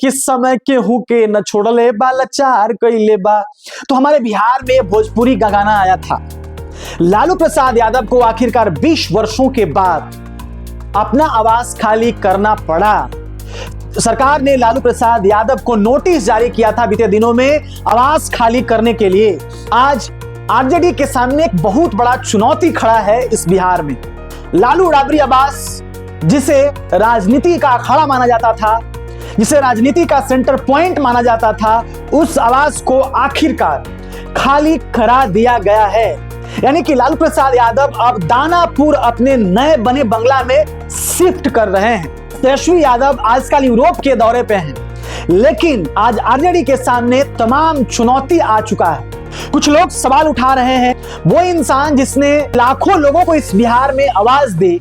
किस समय केहू के न छोड़ले बा लाचार कइले बा। तो हमारे बिहार में भोजपुरी का गाना आया था। लालू प्रसाद यादव को आखिरकार 20 वर्षों के बाद अपना आवास खाली करना पड़ा। सरकार ने लालू प्रसाद यादव को नोटिस जारी किया था बीते दिनों में आवास खाली करने के लिए। आज आरजेडी के सामने एक बहुत बड़ा चुनौती खड़ा है इस बिहार में। लालू राबड़ी आवास, जिसे राजनीति का अखाड़ा माना जाता था, जिसे राजनीति का सेंटर पॉइंट माना जाता था, उस आवास को आखिरकार खाली करा दिया गया है। यानी कि लालू प्रसाद यादव अब दानापुर अपने नए बने बंगला में शिफ्ट कर रहे हैं। तेजस्वी यादव आजकल यूरोप के दौरे पे हैं, लेकिन आज आरजेडी के सामने तमाम चुनौती आ चुका है। कुछ लोग सवाल उठा रहे हैं, वो इंसान जिसने लाखों लोगों को इस बिहार में आवाज दी,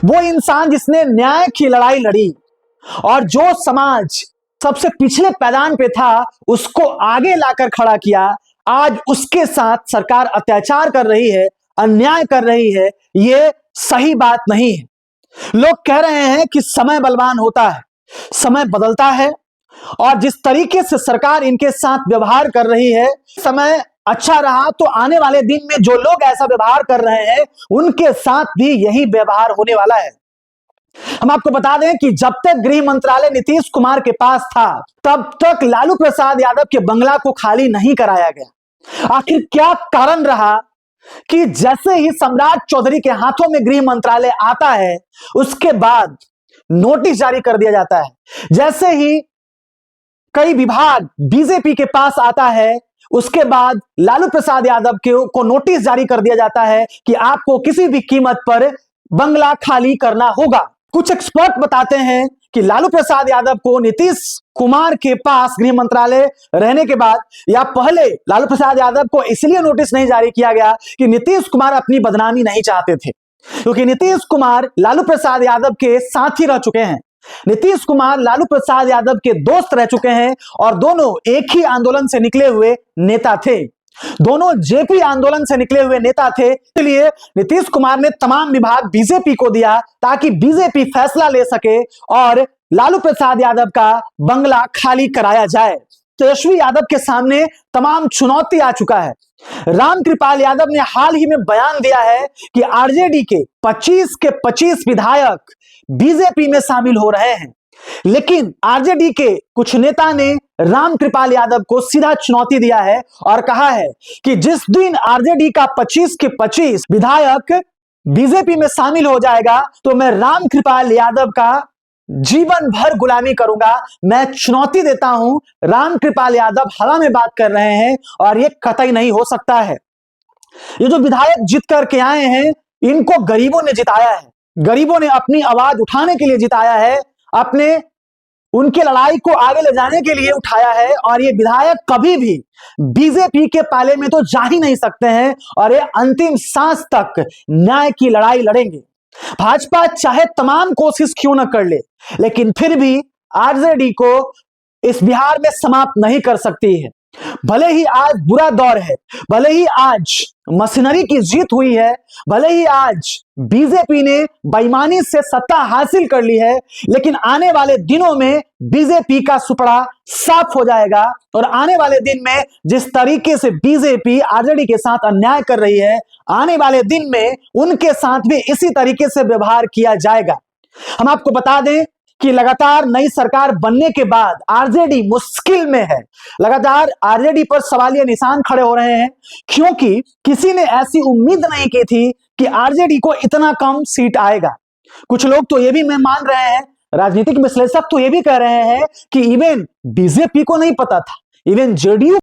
वो इंसान जिसने न्याय की लड़ाई लड़ी और जो समाज सबसे पिछले पैदान पे था उसको आगे लाकर खड़ा किया, आज उसके साथ सरकार अत्याचार कर रही है, अन्याय कर रही है। ये सही बात नहीं है। लोग कह रहे हैं कि समय बलवान होता है, समय बदलता है, और जिस तरीके से सरकार इनके साथ व्यवहार कर रही है, समय अच्छा रहा तो आने वाले दिन में जो लोग ऐसा व्यवहार कर रहे हैं उनके साथ भी यही व्यवहार होने वाला है। हम आपको बता दें कि जब तक गृह मंत्रालय नीतीश कुमार के पास था, तब तक लालू प्रसाद यादव के बंगला को खाली नहीं कराया गया। आखिर क्या कारण रहा कि जैसे ही सम्राट चौधरी के हाथों में गृह मंत्रालय आता है, उसके बाद नोटिस जारी कर दिया जाता है। जैसे ही कई विभाग बीजेपी के पास आता है, उसके बाद लालू प्रसाद यादव को नोटिस जारी कर दिया जाता है कि आपको किसी भी कीमत पर बंगला खाली करना होगा। कुछ एक्सपर्ट बताते हैं कि लालू प्रसाद यादव को नीतीश कुमार के पास गृह मंत्रालय रहने के बाद या पहले लालू प्रसाद यादव को इसलिए नोटिस नहीं जारी किया गया कि नीतीश कुमार अपनी बदनामी नहीं चाहते थे, क्योंकि नीतीश कुमार लालू प्रसाद यादव के साथी रह चुके हैं। नीतीश कुमार लालू प्रसाद यादव के दोस्त रह चुके हैं और दोनों एक ही आंदोलन से निकले हुए नेता थे। दोनों जेपी आंदोलन से निकले हुए नेता थे। इसलिए नीतीश कुमार ने तमाम विभाग बीजेपी को दिया ताकि बीजेपी फैसला ले सके और लालू प्रसाद यादव का बंगला खाली कराया जाए। तेजस्वी यादव के सामने तमाम चुनौती आ चुका है। रामकृपाल यादव ने हाल ही में बयान दिया है कि आरजेडी के 25 के 25 विधायक बीजेपी में शामिल हो रहे हैं, लेकिन आरजेडी के कुछ नेता ने रामकृपाल यादव को सीधा चुनौती दिया है और कहा है कि जिस दिन आरजेडी का 25 के 25 विधायक बीजेपी में शामिल हो जाएगा तो मैं रामकृपाल यादव का जीवन भर गुलामी करूंगा। मैं चुनौती देता हूं। रामकृपाल यादव हवा में बात कर रहे हैं और यह कतई नहीं हो सकता है। ये जो विधायक जीत करके आए हैं, इनको गरीबों ने जिताया है, गरीबों ने अपनी आवाज उठाने के लिए जिताया है, अपने उनके लड़ाई को आगे ले जाने के लिए उठाया है। और ये विधायक कभी भी बीजेपी के पाले में तो जा ही नहीं सकते हैं और ये अंतिम सांस तक न्याय की लड़ाई लड़ेंगे। भाजपा चाहे तमाम कोशिश क्यों न कर ले, लेकिन फिर भी आरजेडी को इस बिहार में समाप्त नहीं कर सकती है। भले ही आज बुरा दौर है, भले ही आज मशीनरी की जीत हुई है, भले ही आज बीजेपी ने बेईमानी से सत्ता हासिल कर ली है, लेकिन आने वाले दिनों में बीजेपी का सुपड़ा साफ हो जाएगा। और आने वाले दिन में जिस तरीके से बीजेपी आरजेडी के साथ अन्याय कर रही है, आने वाले दिन में उनके साथ भी इसी तरीके से व्यवहार किया जाएगा। हम आपको बता दें कि लगातार नई सरकार बनने के बाद आरजेडी मुश्किल में है। लगातार आरजेडी पर सवालिया निशान खड़े हो रहे हैं, क्योंकि किसी ने ऐसी उम्मीद नहीं की थी कि आरजेडी को इतना कम सीट आएगा। कुछ लोग तो ये भी मैं मान रहे हैं, राजनीतिक विश्लेषक तो ये भी कह रहे हैं कि इवन बीजेपी को नहीं पता था, इवन जेडीयू